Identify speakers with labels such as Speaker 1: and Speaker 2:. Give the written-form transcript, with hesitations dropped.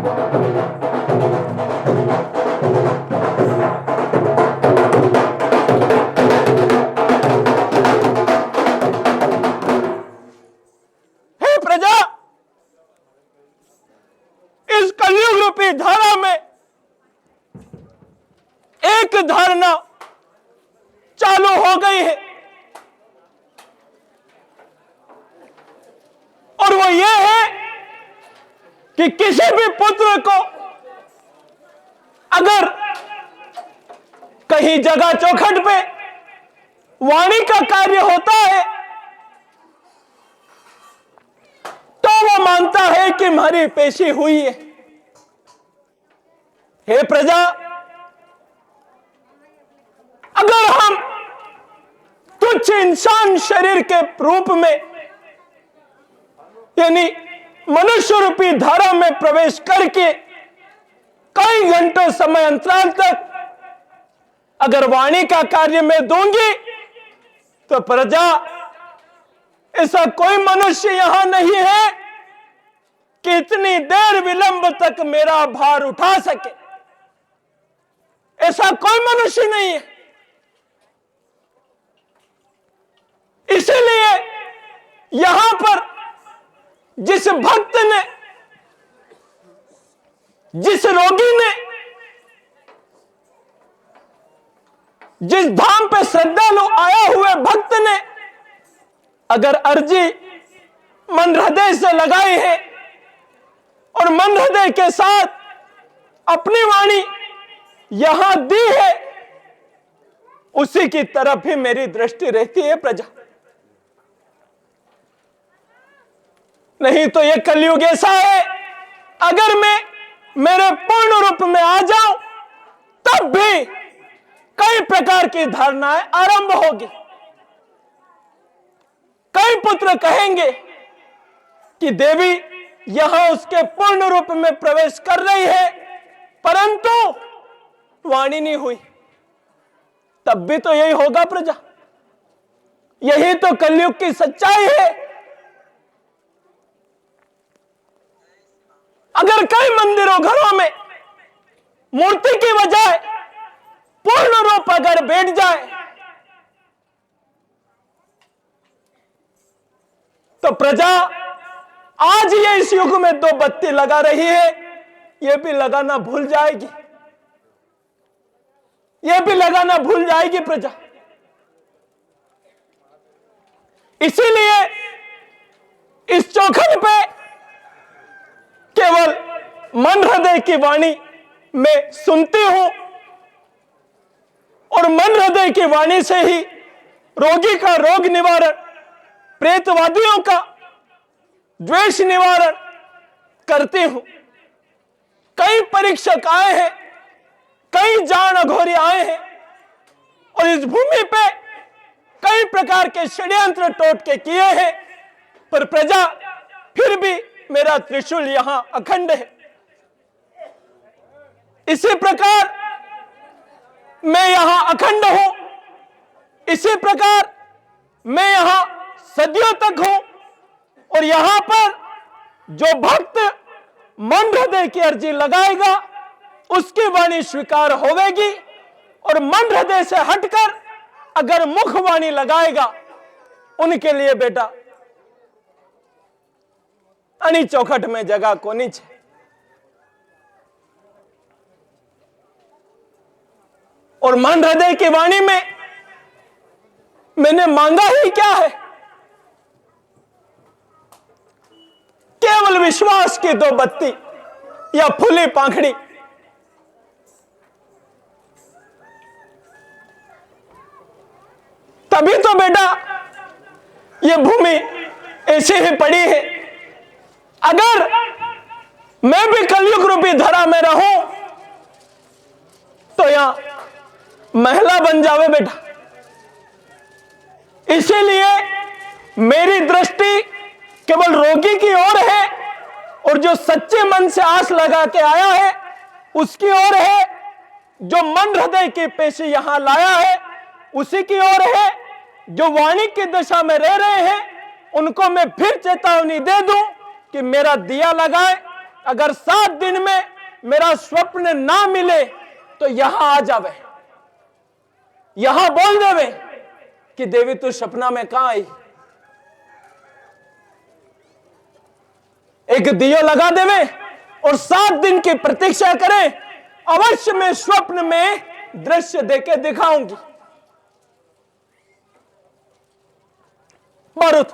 Speaker 1: हे प्रजा, इस कलयुग रूपी धारा में एक धारणा चालू हो गई है, और वो ये है कि किसी भी पुत्र को अगर कहीं जगह चौखट पे वाणी का कार्य होता है तो वो मानता है कि हमारी पेशी हुई है। हे प्रजा, अगर हम तुच्छ इंसान शरीर के रूप में यानी मनुष्य रूपी धारा में प्रवेश करके कई घंटों समय अंतराल तक अगर वाणी का कार्य में दूंगी, तो प्रजा, ऐसा कोई मनुष्य यहां नहीं है कि इतनी देर विलंब तक मेरा भार उठा सके। ऐसा कोई मनुष्य नहीं है। इसलिए यहां पर जिस भक्त ने, जिस रोगी ने, जिस धाम पे श्रद्धालु आया हुए भक्त ने अगर अर्जी मन हृदय से लगाई है और मन हृदय के साथ अपनी वाणी यहां दी है, उसी की तरफ ही मेरी दृष्टि रहती है प्रजा। नहीं तो यह कलयुग ऐसा है, अगर मैं मेरे पूर्ण रूप में आ जाऊं तब भी कई प्रकार की धारणाएं आरंभ होगी। कई पुत्र कहेंगे कि देवी यहां उसके पूर्ण रूप में प्रवेश कर रही है, परंतु वाणी नहीं हुई। तब भी तो यही होगा प्रजा, यही तो कलयुग की सच्चाई है। अगर कई मंदिरों घरों में मूर्ति की बजाय पूर्ण रूप अगर बैठ जाए तो प्रजा, आज ये इस युग में 2 बत्ती लगा रही है, ये भी लगाना भूल जाएगी, ये भी लगाना भूल जाएगी प्रजा। इसीलिए इस चौखट पे केवल मन हृदय की वाणी मैं सुनती हूं, और मन हृदय की वाणी से ही रोगी का रोग निवारण, प्रेतवादियों का द्वेष निवारण करती हूं। कई परीक्षक आए हैं, कई जान अघोरी आए हैं, और इस भूमि पे कई प्रकार के षड्यंत्र टोटके किए हैं, पर प्रजा फिर भी मेरा त्रिशूल यहां अखंड है। इसी प्रकार मैं यहां अखंड हूं, इसी प्रकार मैं यहां सदियों तक हूं, और यहां पर जो भक्त मन हृदय की अर्जी लगाएगा उसकी वाणी स्वीकार होवेगी, और मन हृदय से हटकर अगर मुख वाणी लगाएगा उनके लिए बेटा अणी चौखट में जगह कोनी छे। और मन हृदय की वाणी में मैंने मांगा ही क्या है? केवल विश्वास की 2 बत्ती या फूली पाखड़ी। तभी तो बेटा ये भूमि ऐसी ही पड़ी है। अगर मैं भी कलयुग रूपी धरा में रहूं तो यहां महिला बन जावे बेटा। इसीलिए मेरी दृष्टि केवल रोगी की ओर है, और जो सच्चे मन से आस लगा के आया है उसकी ओर है, जो मन हृदय की पेशी यहां लाया है उसी की ओर है। जो वाणी की दशा में रह रहे हैं उनको मैं फिर चेतावनी दे दूं कि मेरा दिया लगाए, अगर 7 दिन में मेरा स्वप्न ना मिले तो यहां आ जावे, यहां बोल देवे कि देवी तू सपना में कहां आई। एक दियो लगा देवे और 7 दिन की प्रतीक्षा करें, अवश्य मैं स्वप्न में दृश्य देके दिखाऊंगी। मारुत